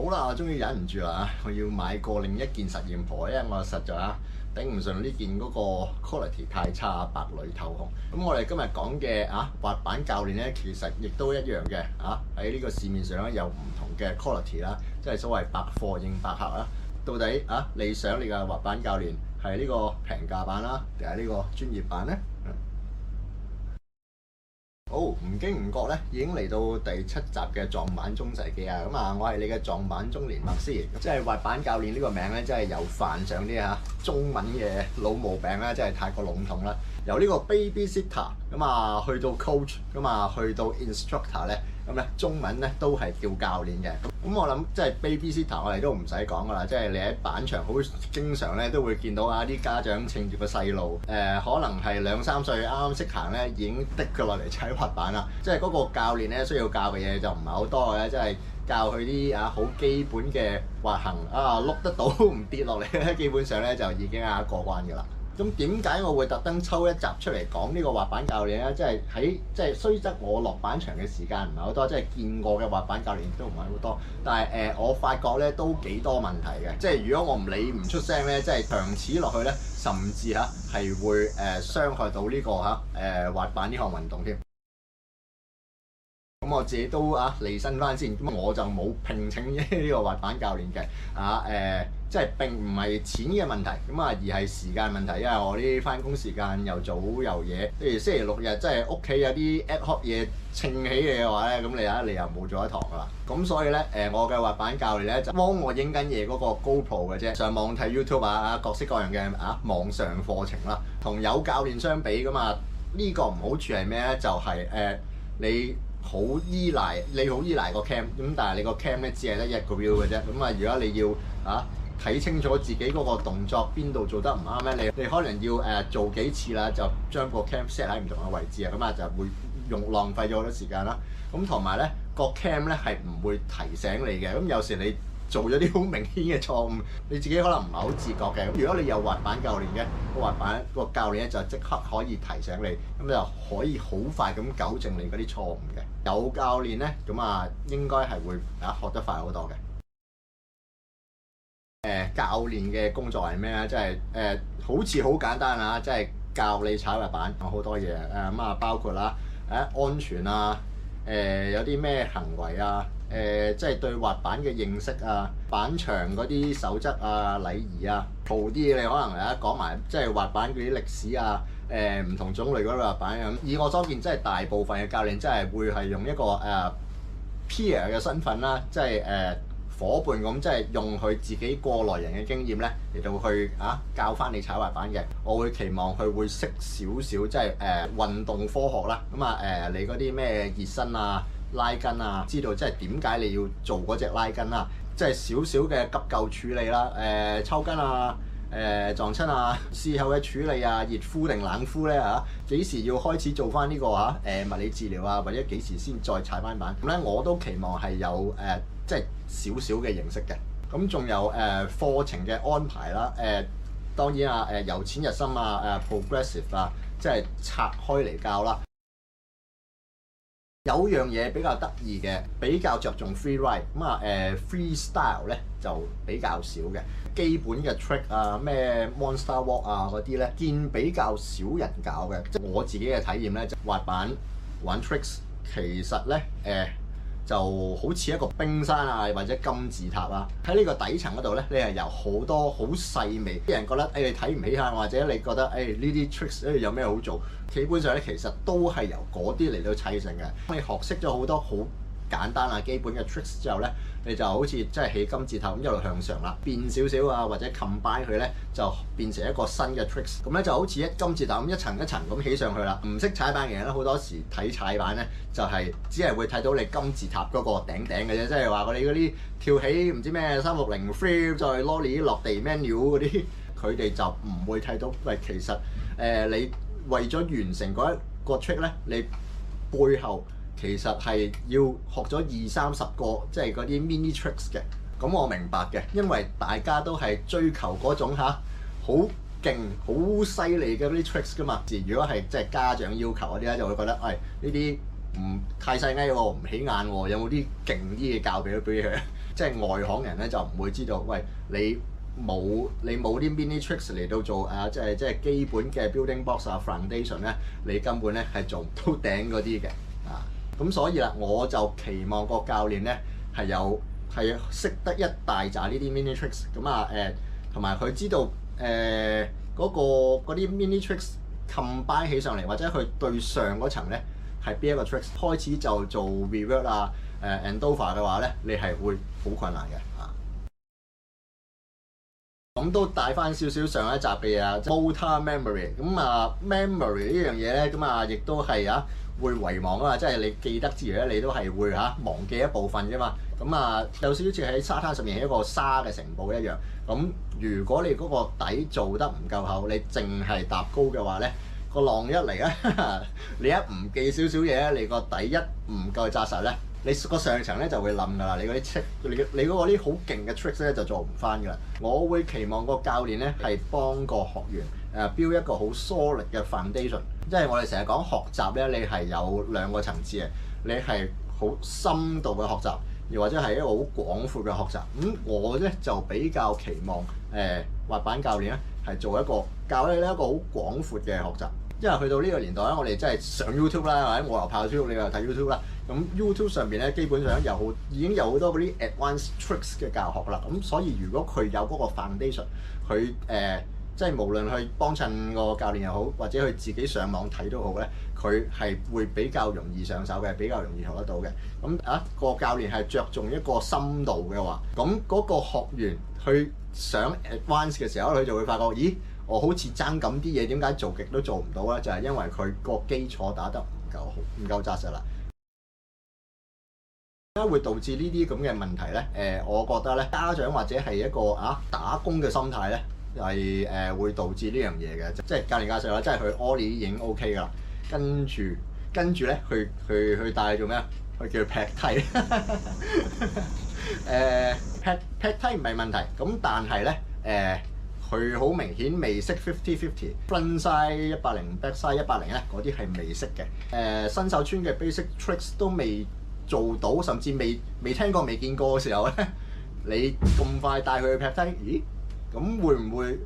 好啦，我終於忍唔住啦，我要買過另一件實驗袍，因為我實在頂唔順呢件嗰個 quality 太差，白裏透紅。咁我哋今日講嘅滑板教練咧，其實亦都一樣嘅喺呢個市面上咧有唔同嘅 quality 啦，即係所謂百貨應百客啦。到底你想你嘅滑板教練係呢個平價版啦，定係呢個專業版呢？好，唔經唔覺咧，已經嚟到第7集嘅撞板中世紀啊！我係你嘅撞板中年麥斯，即係滑板教練呢個名咧，真係又犯上啲中文嘅老毛病啦，真係太過籠統啦。由呢個 babysitter 去到 coach 去到 instructor 咧，中文咧都係叫教練嘅。咁我諗即係 babysitter 我哋都唔使講噶啦，即係你喺板場好經常咧都會見到啲家長稱住個細路，可能係2-3歲啱啱識行咧，已經滴佢落嚟踩滑板啦。即係嗰個教練咧需要教嘅嘢就唔係好多嘅，即係教佢啲好基本嘅滑行碌得到唔跌落嚟咧，基本上咧就已經過關㗎啦。咁點解我會特登抽一集出嚟講呢個滑板教練咧？即係雖則我落板場嘅時間唔係好多，即係見過嘅滑板教練都唔係好多，但係我發覺咧都幾多問題嘅。即係如果我唔理唔出聲咧，即係長此落去咧，甚至係會傷害到呢個滑板呢項運動添。咁我自己都離身翻先，咁我就冇聘請呢個滑板教練嘅即係並唔係錢嘅問題，而係時間問題，因為我啲翻工時間又早又夜，譬如星期六日即係屋企有啲 ad hoc 嘢稱起嘅話咧，咁你又冇咗一堂噶啦。咁所以咧我嘅滑板教練咧就幫我影緊嘢嗰個 GoPro 嘅啫，上網睇 YouTube 各式各樣嘅網上課程啦。同有教練相比噶嘛，呢個唔好處係咩咧？就係你好依賴個 cam， 咁但係你個 cam 咧只係得一個 view 嘅啫。如果你要睇清楚自己嗰個動作邊度做得唔啱咧，你可能要做幾次啦，就將個 cam set 喺唔同嘅位置就會浪費咗好多時間啦。咁同埋咧個 cam 咧係唔會提醒你嘅，咁有時你做咗啲好明顯嘅錯誤，你自己可能唔係好自覺嘅。咁如果你有滑板教練嘅，滑板個教練咧就即刻可以提醒你，咁就可以好快咁糾正你嗰啲錯誤嘅。有教練咧，應該係會學得快好多嘅。教練嘅工作係咩咧？即係好似好簡單即係教你踩滑板，有好多嘢包括安全有啲咩行為即係對滑板嘅認識板場嗰啲守則禮儀嘈啲嘢你可能講埋即係滑板嗰啲歷史唔同種類嗰啲滑板咁。以我所見，即係大部分嘅教練真係會係用一個peer 嘅身份啦，即係夥伴咁，即係用佢自己過來人嘅經驗咧嚟到去教翻你踩滑板嘅。我會期望佢會識少少即係運動科學啦。你嗰啲咩熱身拉筋知道即係點解你要做嗰隻拉筋即係少少嘅急救處理啦，抽筋撞親事後嘅處理熱敷定冷敷咧幾時要開始做翻呢個物理治療或者幾時先再踩翻板？咁咧我都期望係有即係少少嘅認識嘅。咁仲有課程嘅安排啦，當然由淺入深progressive即係拆開嚟教啦。有樣嘢比較得意嘅，比較着重 free ride， freestyle 咧就比較少嘅。基本嘅 trick咩 monster walk 嗰啲咧，見比較少人教嘅。即係我自己嘅體驗咧，就滑板玩 tricks 其實咧就好似一個冰山或者金字塔喺呢個底層嗰度咧，你係由好多好細微啲人覺得你睇唔起或者你覺得呢啲 tricks 有咩好做，基本上咧其實都係由嗰啲嚟到砌成嘅。你學識咗好多好簡單基本嘅 tricks 之後咧，你就好似即係起金字塔咁一路向上啦，變少少或者 combine 佢咧就變成一個新嘅 tricks。咁咧就好似一金字塔咁一層一層咁起上去啦。唔識踩板嘅人咧，好多時睇踩板咧就係只係會睇到你金字塔嗰個頂嘅啫，即係話我哋嗰啲跳起唔知咩360 free 再 lolly 落地 menu 嗰啲，佢哋就唔會睇到。喂，其實你為咗完成嗰一個 trick 咧，你背後其實係要學咗20-30個即係嗰啲 mini tricks 嘅。咁我明白嘅，因為大家都係追求嗰種好勁好犀利嘅嗰啲 tricks 噶嘛。如果係即係家長要求嗰啲咧，就會覺得呢啲太細翳喎，唔起眼喎，有冇啲勁啲嘅教俾佢？即係外行人咧就唔會知道，喂，你冇啲 mini tricks 嚟到做即係基本嘅 building blocks 啊 foundation 咧，你根本咧係做唔到頂嗰啲嘅啊。咁所以啦，我就期望個教練咧係識得一大紮呢啲 mini tricks，咁同埋佢知道嗰啲 mini tricks combine 起上嚟，或者佢對上嗰層咧係邊一個 tricks， 開始就做 revert 啊endova 嘅話咧，你係會好困難嘅啊。咁都帶翻少少上一集嘅嘢，motor memory。咁memory 呢樣嘢咧，咁亦都係會遺忘啊嘛，即係你記得之餘咧，你都係會忘記一部分啫嘛。咁有少少似喺沙灘上面係一個沙嘅城堡一樣。咁如果你嗰個底做得唔夠厚，你淨係搭高嘅話咧，個浪一嚟咧，你一唔記少少嘢咧，你個底一唔夠紮實咧，你個上層咧就會冧㗎啦。你嗰啲 trick，你嗰個啲好勁嘅 tricks 咧就做唔翻㗎啦。我會期望個教練咧係幫個學員build 一個好 solid 嘅 foundation。即係我哋成日講學習咧，你係有兩個層次嘅，你係好深度嘅學習，又或者係一個好廣闊嘅學習。我咧就比較期望滑板教練咧係做一個教你呢一個好廣闊嘅學習。因為去到呢個年代咧，我哋真係上 YouTube 啦，或者我又拍 YouTube，你又睇 YouTube 啦。咁 YouTube 上邊咧，基本上已經有好多嗰啲 advanced tricks 嘅教學啦。咁所以如果佢有嗰個 foundation，佢即係無論去幫襯個教練又好，或者佢自己上網睇都好咧，佢係會比較容易上手嘅，比較容易學得到嘅。咁個教練係着重一個深度嘅話，咁嗰個學員去上 advanced 嘅時候，佢就會發覺，咦，我好似爭咁啲嘢，點解做極都做唔到咧？就係因為佢個基礎打得唔夠紮實啦。點解會導致呢啲咁嘅問題咧？我覺得咧，家長或者係一個打工嘅心態咧，係會導致呢樣嘢嘅。即係教練教細路，即係佢 ollie 已經 OK 㗎啦，跟住咧，去帶佢做咩啊？佢叫佢劈梯。劈梯唔係問題，咁但係咧佢好明顯未識 50-50 front side 180 back side 180咧，嗰啲係未識嘅。新手村嘅 basic tricks 都未做到，甚至未聽過未見過嘅時候咧，你咁快帶佢去劈梯，咦？咁會唔會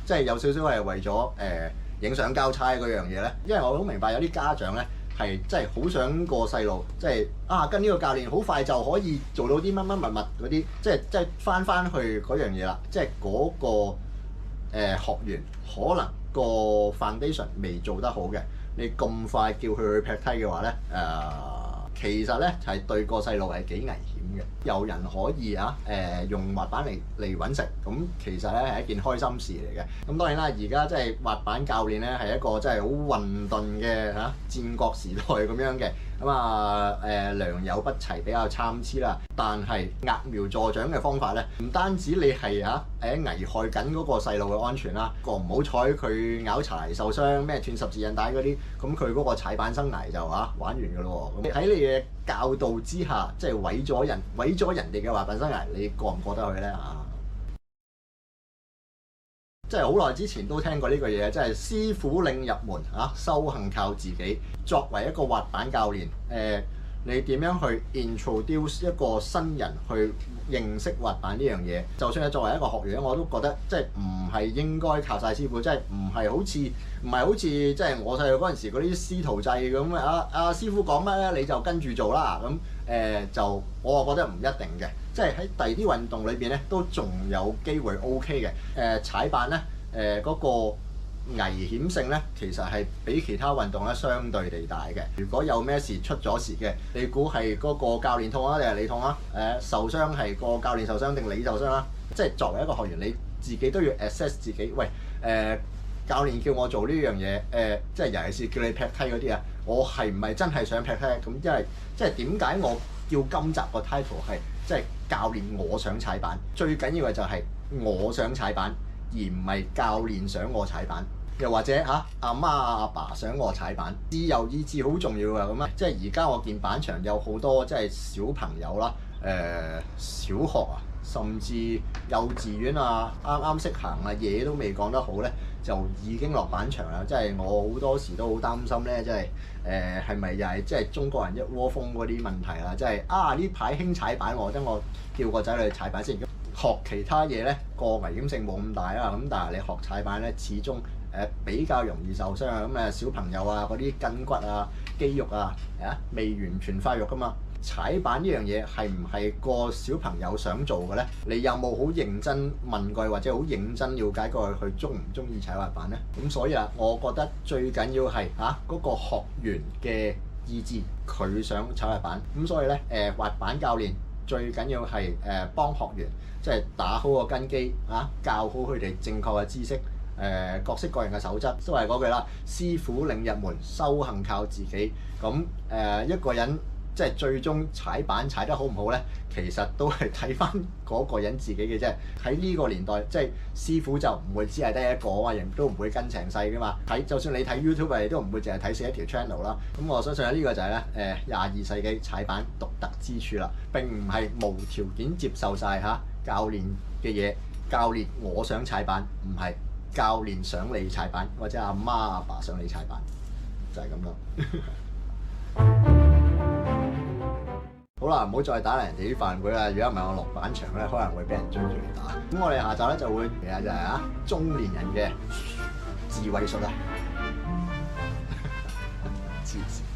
即係有少少係為咗影相交差嗰樣嘢咧？因為我好明白有啲家長咧係真係好想個細路即係跟呢個教練好快就可以做到啲乜乜物嗰啲，即係翻去嗰樣嘢啦。即係嗰個學員可能個 foundation 未做得好嘅，你咁快叫佢去劈梯嘅話咧，其實咧係對個細路係幾危險嘅。有人可以用滑板嚟揾食，咁其實咧係一件開心事嚟嘅。咁當然啦，而家即係滑板教練咧係一個真係好混沌嘅戰國時代咁樣嘅。咁良莠不齊，比較參差啦。但係揠苗助長嘅方法咧，唔單止你係危害緊嗰個細路嘅安全啦，個唔好彩佢拗柴受傷，咩斷十字韌帶嗰啲，咁佢嗰個踩板生涯就玩完㗎咯喎。咁喺你嘅教導之下，即係毀咗人哋嘅滑板生涯，你過唔過得去咧？即係好耐之前都聽過呢個嘢，即係師傅領入門修行靠自己。作為一個滑板教練，你點樣去 introduce 一個新人去認識滑板呢樣嘢？就算係作為一個學員，我都覺得即係唔係應該靠晒師傅，即係唔係好似即係我細個嗰陣時嗰啲師徒制咁師傅講乜咧你就跟住做啦。咁就我覺得唔一定嘅，即係喺第二啲運動裏邊咧都仲有機會 OK 嘅。踩板咧嗰個危險性咧，其實係比其他運動咧相對地大嘅。如果有咩事出咗事嘅，你估係嗰個教練痛定係你痛啊？受傷係個教練受傷定你受傷啊？即係作為一個學員，你自己都要 assess 自己。喂，教練叫我做呢樣嘢，即係尤其是叫你劈梯嗰啲我係唔係真係想劈梯？咁因為即係點解我叫今集個 title 係即係教練我想踩板？最緊要嘅就係我想踩板，而唔係教練想我踩板。又或者阿媽阿爸想我踩板，自由意志好重要㗎。咁即係而家我見板場有好多即係小朋友啦，小學啊，甚至幼稚園啊，啱啱識行啊，嘢都未講得好咧，就已經落板場啦。即係我好多時都好擔心咧，即係係咪又係即係中國人一窩蜂嗰啲問題啦？即係呢排興踩板喎，等我叫個仔女去踩板先。學其他嘢咧，個危險性冇咁大啦。咁但係你學踩板咧，始終比較容易受傷啊。咁小朋友啊，嗰啲筋骨啊、肌肉啊，未完全發育噶嘛。踩板呢樣嘢係唔係個小朋友想做嘅咧？你有冇好認真問過或者好認真了解過佢中唔中意踩滑板咧？咁所以我覺得最緊要係嗰個學員嘅意志，佢想踩滑板。咁所以咧滑板教練最緊要係幫學員即係打好個根基教好佢哋正確嘅知識。各式各樣嘅守則都係嗰句啦，師傅領入門，修行靠自己。咁一個人即係最終踩板踩得好唔好咧，其實都係睇翻嗰個人自己嘅啫。喺呢個年代，即係師傅就唔會只係得一個啊，亦都唔會跟成世噶嘛。就算你睇 YouTube，你都唔會淨係睇死一條 channel 啦。咁我相信呢個就係咧22世紀踩板獨特之處啦。並唔係無條件接受晒教練嘅嘢。教練我想踩板，唔係教練想你踩板，或者阿媽阿爸想你踩板，就係咁咯。好啦，唔好再打爛人哋啲飯碗啦！如果唔係我落板場咧，可能會俾人追住嚟打。咁我哋下集咧就會其實就係中年人嘅智慧術啦。黐線。